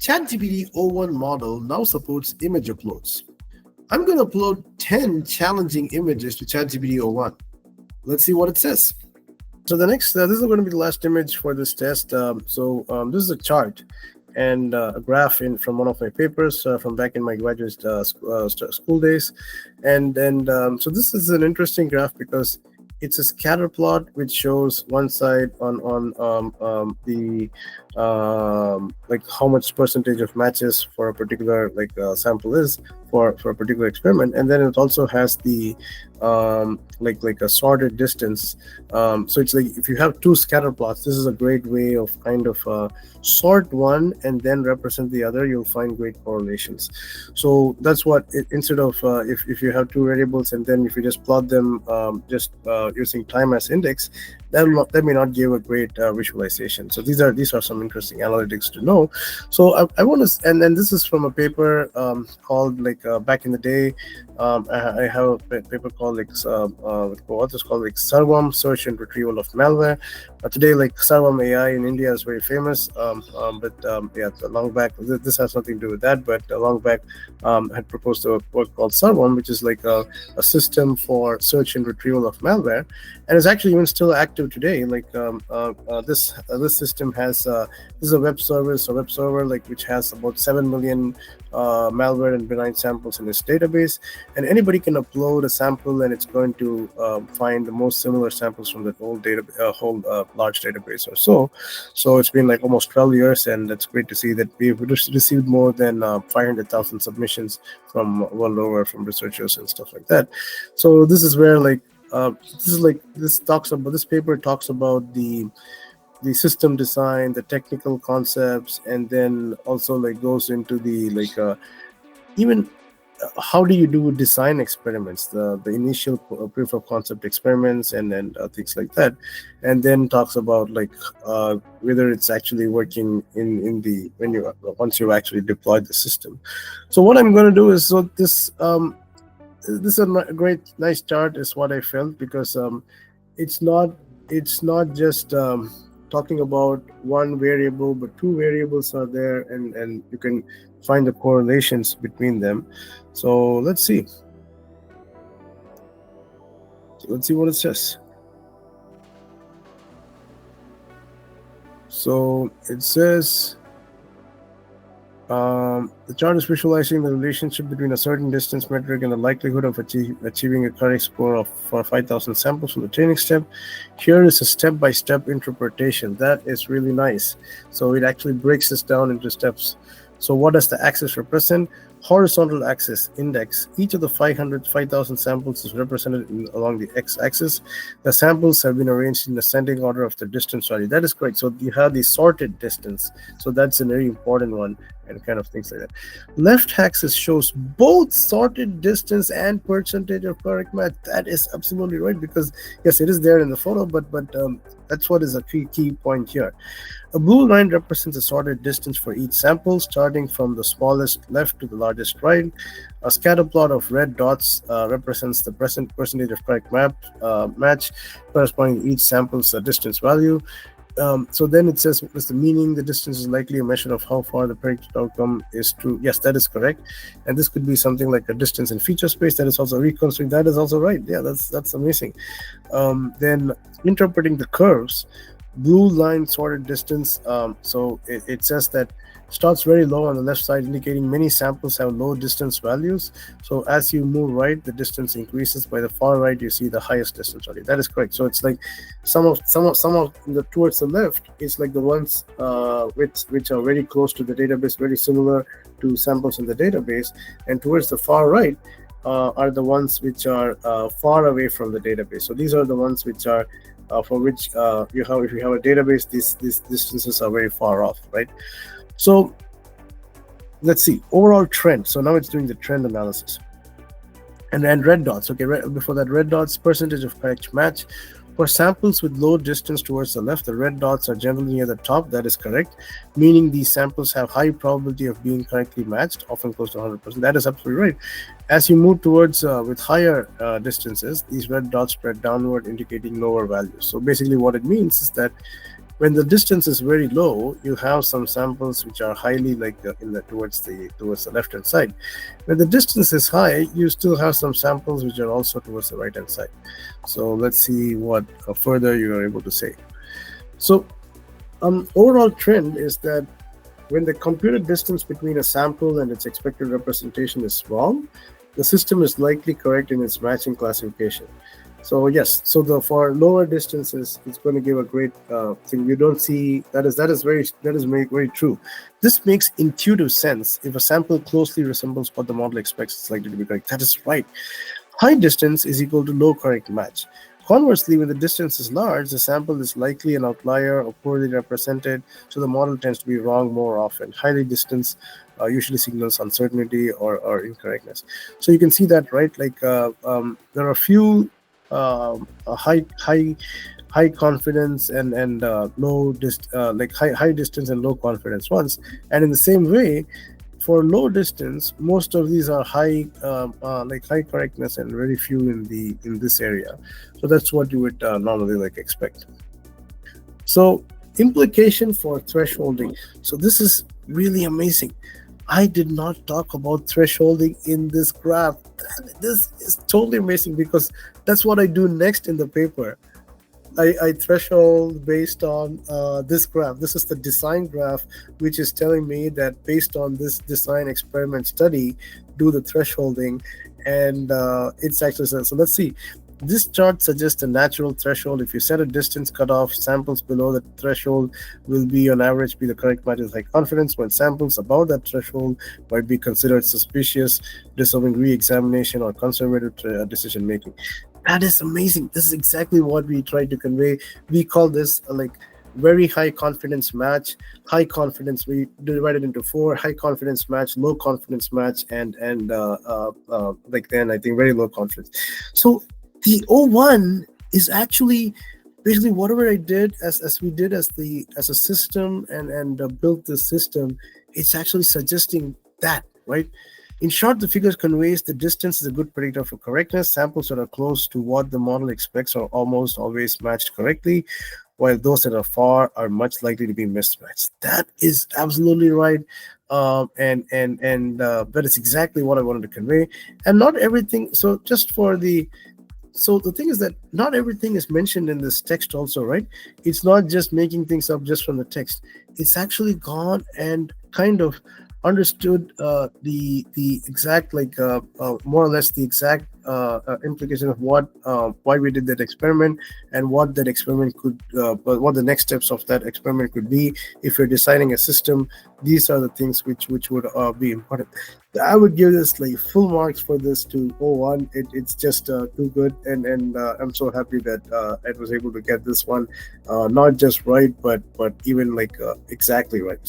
ChatGPT o1 model now supports image uploads. I'm going to upload 10 challenging images to ChatGPT o1. Let's see what it says. So this is going to be the last image for this test. This is a chart and a graph from one of my papers from back in my graduate school days. So this is an interesting graph because it's a scatter plot which shows one side on the like how much percentage of matches for a particular sample is for a particular experiment, and then it also has the like a sorted distance. So it's like if you have two scatter plots, this is a great way of kind of sort one and then represent the other. You'll find great correlations. So that's what instead of if you have two variables and then if you just plot them using time as index, that may not give a great visualization. So these are some interesting analytics to know. So I want to, and then this is from a paper called back in the day. I have a paper called authors called Sarvam Search and Retrieval of Malware. Today, Sarvam AI in India is very famous, long back, this has nothing to do with that, but long back had proposed a work called Sarvam, which is like a system for search and retrieval of malware, and it's actually even still active today. This system has this is a web server which has about 7 million malware and benign samples in its database, and anybody can upload a sample and it's going to find the most similar samples from that whole large database or so it's been like almost 12 years, and it's great to see that we've received more than 500,000 submissions from world over from researchers and stuff like that. So this is where this paper talks about the system design, the technical concepts, and then also goes into the even how do you do design experiments, the initial proof of concept experiments, and then things like that, and then talks about whether it's actually working once you actually deploy the system. So what I'm going to do is this is a great nice chart is what I felt, because it's not just talking about one variable, but two variables are there, and you can find the correlations between them. So let's see what it says. So it says the chart is visualizing the relationship between a certain distance metric and the likelihood of achieving a correct score for 5,000 samples from the training step. Here is a step-by-step interpretation. That is really nice. So it actually breaks this down into steps. So what does the axis represent? Horizontal axis, index. Each of the 5,000 samples is represented along the x-axis. The samples have been arranged in ascending order of the distance value. That is correct. So you have the sorted distance. So that's a very important one, and kind of things like that. Left axis shows both sorted distance and percentage of correct match. That is absolutely right, because yes, it is there in the photo, but that's what is a key point here. A blue line represents a sorted distance for each sample, starting from the smallest left to the largest right. A scatter plot of red dots represents the percentage of correct match, corresponding to each sample's distance value. So then it says, what is the meaning? The distance is likely a measure of how far the predicted outcome is true. Yes, that is correct. And this could be something like a distance in feature space. That is also reconstructing. That is also right. Yeah, that's amazing. Then interpreting the curves. Blue line sorted distance. So it says that starts very low on the left side, indicating many samples have low distance values. So as you move right, the distance increases. By the far right, you see the highest distance value. That is correct. So it's like some of the towards the left is like the ones which are very close to the database, very similar to samples in the database, and towards the far right are the ones which are far away from the database. So these are the ones which are for which if you have a database, these distances are very far off, right? So let's see overall trend. So now it's doing the trend analysis, and then red dots. Okay, before that, red dots, percentage of correct match. For samples with low distance towards the left, the red dots are generally near the top. That is correct, meaning these samples have high probability of being correctly matched, often close to 100%. That is absolutely right. As you move towards with higher distances, these red dots spread downward, indicating lower values. So basically what it means is that When the distance is very low, you have some samples which are highly like in the towards the left hand side. When the distance is high, you still have some samples which are also towards the right hand side. So let's see what further you are able to say. So overall trend is that when the computed distance between a sample and its expected representation is wrong, the system is likely correct in its matching classification. So yes, so the for lower distances, it's going to give a great thing. You don't see that is very true. This makes intuitive sense. If a sample closely resembles what the model expects, it's likely to be correct. That is right. High distance is equal to low correct match. Conversely, when the distance is large, the sample is likely an outlier or poorly represented, so the model tends to be wrong more often. Highly distance usually signals uncertainty or incorrectness. So you can see that, right? Like there are a few high confidence and like high distance and low confidence ones, and in the same way for low distance, most of these are like high correctness, and very few in this area. So that's what you would normally like expect. So implication for thresholding. So this is really amazing. I did not talk about thresholding in this graph. This is totally amazing because that's what I do next in the paper. I threshold based on this graph. This is the design graph, which is telling me that based on this design experiment study, do the thresholding, and it's actually so. Let's see. This chart suggests a natural threshold. If you set a distance cutoff, samples below the threshold will be on average be the correct match with high confidence, while samples above that threshold might be considered suspicious, deserving re-examination or conservative decision making. That is amazing. This is exactly what we try to convey. We call this like very high confidence match. High confidence, we divide it into four: high confidence match, low confidence match, and like then I think very low confidence. So the O1 is actually basically whatever I did as we did as a system and built this system. It's actually suggesting that, right? In short, the figure conveys the distance is a good predictor for correctness. Samples that are close to what the model expects are almost always matched correctly, while those that are far are much likely to be mismatched. That is absolutely right, and that is exactly what I wanted to convey. And not everything. So the thing is that not everything is mentioned in this text also, right? It's not just making things up just from the text. It's actually gone and kind of understood the exact more or less the exact implication of why we did that experiment, and what that experiment could what the next steps of that experiment could be if you're designing a system. These are the things which would be important. I would give this like full marks for this to O1. It's just too good, and I'm so happy that I was able to get this one not just right, but even like exactly right.